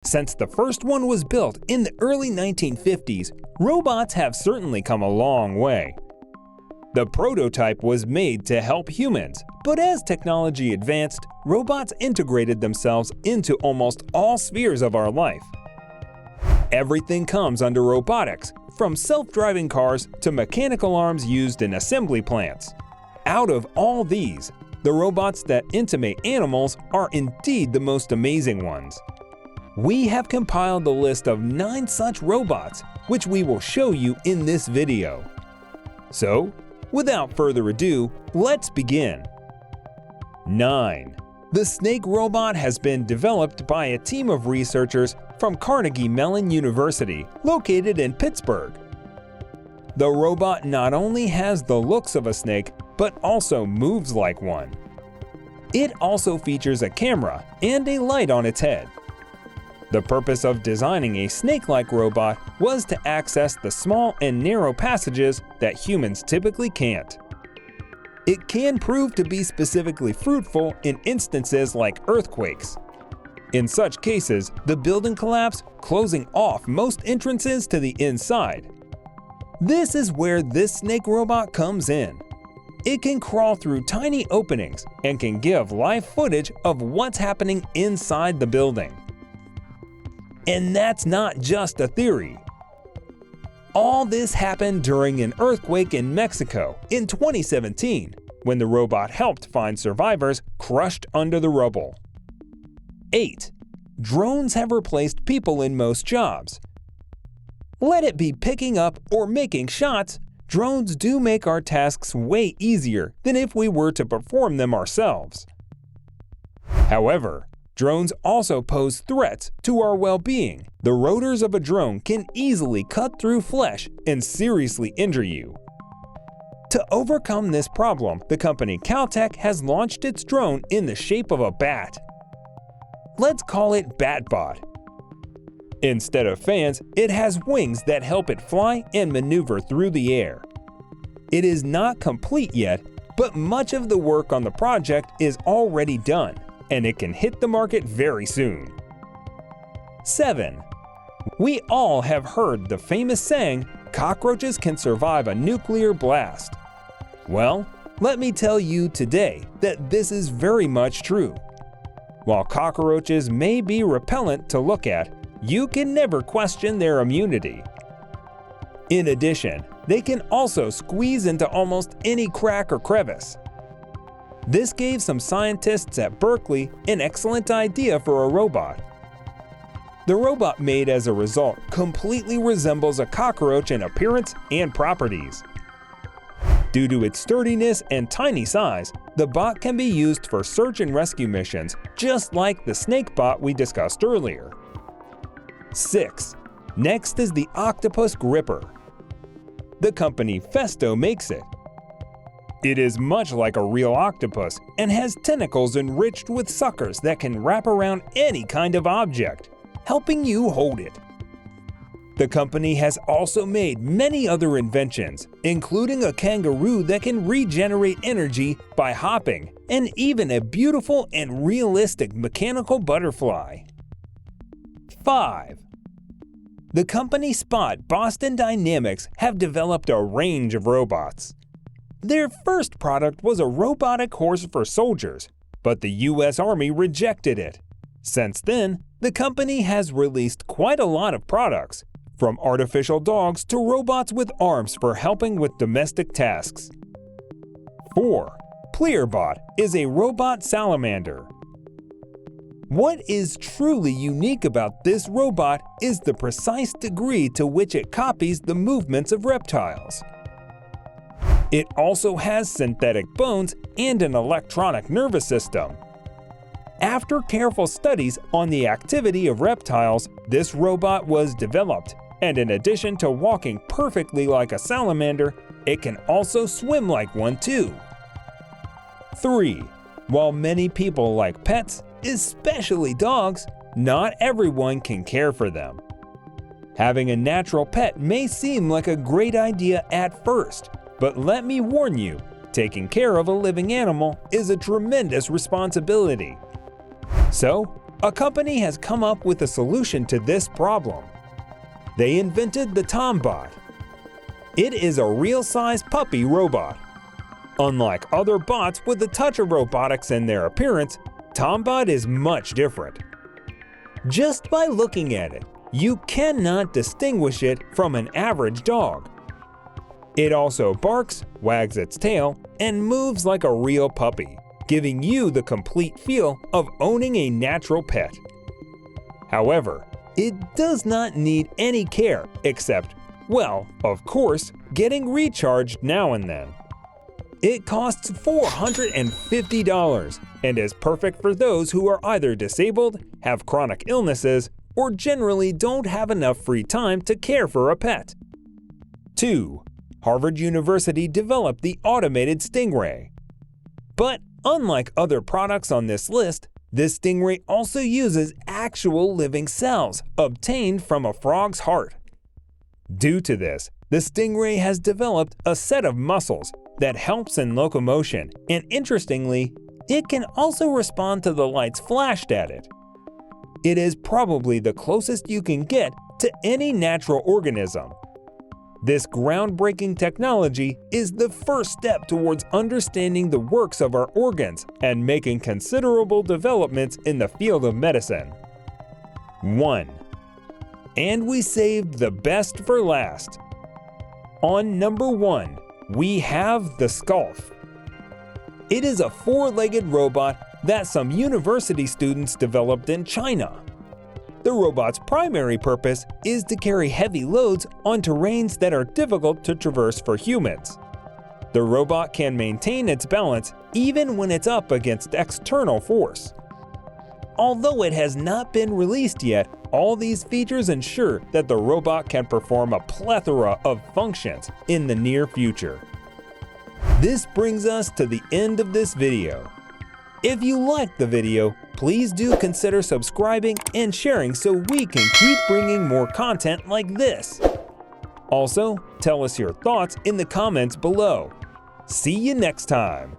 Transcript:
Since the first one was built in the early 1950s, robots have certainly come a long way. The prototype was made to help humans, but as technology advanced, robots integrated themselves into almost all spheres of our life. Everything comes under robotics, from self-driving cars to mechanical arms used in assembly plants. Out of all these, the robots that intimate animals are indeed the most amazing ones. We have compiled a list of 9 such robots, which we will show you in this video. So, without further ado, let's begin. 9. The snake robot has been developed by a team of researchers from Carnegie Mellon University, located in Pittsburgh. The robot not only has the looks of a snake, but also moves like one. It also features a camera and a light on its head. The purpose of designing a snake-like robot was to access the small and narrow passages that humans typically can't. It can prove to be specifically fruitful in instances like earthquakes. In such cases, the building collapse, closing off most entrances to the inside. This is where this snake robot comes in. It can crawl through tiny openings and can give live footage of what's happening inside the building. And that's not just a theory. All this happened during an earthquake in Mexico in 2017, when the robot helped find survivors crushed under the rubble. 8. Drones have replaced people in most jobs. Let it be picking up or making shots, drones do make our tasks way easier than if we were to perform them ourselves. However, drones also pose threats to our well-being. The rotors of a drone can easily cut through flesh and seriously injure you. To overcome this problem, the company Caltech has launched its drone in the shape of a bat. Let's call it BatBot. Instead of fans, it has wings that help it fly and maneuver through the air. It is not complete yet, but much of the work on the project is already done, and it can hit the market very soon. 7. We all have heard the famous saying, "Cockroaches can survive a nuclear blast." Well, let me tell you today that this is very much true. While cockroaches may be repellent to look at, you can never question their immunity. In addition, they can also squeeze into almost any crack or crevice. This gave some scientists at Berkeley an excellent idea for a robot. The robot made as a result completely resembles a cockroach in appearance and properties. Due to its sturdiness and tiny size, the bot can be used for search and rescue missions, just like the snake bot we discussed earlier. 6. Next is the Octopus Gripper. The company Festo makes it. It is much like a real octopus and has tentacles enriched with suckers that can wrap around any kind of object, helping you hold it. The company has also made many other inventions, including a kangaroo that can regenerate energy by hopping, and even a beautiful and realistic mechanical butterfly. 5. The company Spot Boston Dynamics have developed a range of robots. Their first product was a robotic horse for soldiers, but the US Army rejected it. Since then, the company has released quite a lot of products, from artificial dogs to robots with arms for helping with domestic tasks. 4. Plierbot is a robot salamander. What is truly unique about this robot is the precise degree to which it copies the movements of reptiles. It also has synthetic bones and an electronic nervous system. After careful studies on the activity of reptiles, this robot was developed, and in addition to walking perfectly like a salamander, it can also swim like one too. 3. While many people like pets, especially dogs, not everyone can care for them. Having a natural pet may seem like a great idea at first, but let me warn you, taking care of a living animal is a tremendous responsibility. So, a company has come up with a solution to this problem. They invented the Tombot. It is a real-size puppy robot. Unlike other bots with a touch of robotics in their appearance, Tombot is much different. Just by looking at it, you cannot distinguish it from an average dog. It also barks, wags its tail, and moves like a real puppy, giving you the complete feel of owning a natural pet. However, it does not need any care except, well, of course, getting recharged now and then. It costs $450 and is perfect for those who are either disabled, have chronic illnesses, or generally don't have enough free time to care for a pet. 2. Harvard University developed the automated Stingray. But unlike other products on this list, this Stingray also uses actual living cells obtained from a frog's heart. Due to this, the Stingray has developed a set of muscles that helps in locomotion, and interestingly, it can also respond to the lights flashed at it. It is probably the closest you can get to any natural organism. This groundbreaking technology is the first step towards understanding the works of our organs and making considerable developments in the field of medicine. 1. And we saved the best for last. On number 1, we have the Sculf. It is a four-legged robot that some university students developed in China. The robot's primary purpose is to carry heavy loads on terrains that are difficult to traverse for humans. The robot can maintain its balance even when it's up against external force. Although it has not been released yet, all these features ensure that the robot can perform a plethora of functions in the near future. This brings us to the end of this video. If you liked the video, please do consider subscribing and sharing so we can keep bringing more content like this. Also, tell us your thoughts in the comments below. See you next time!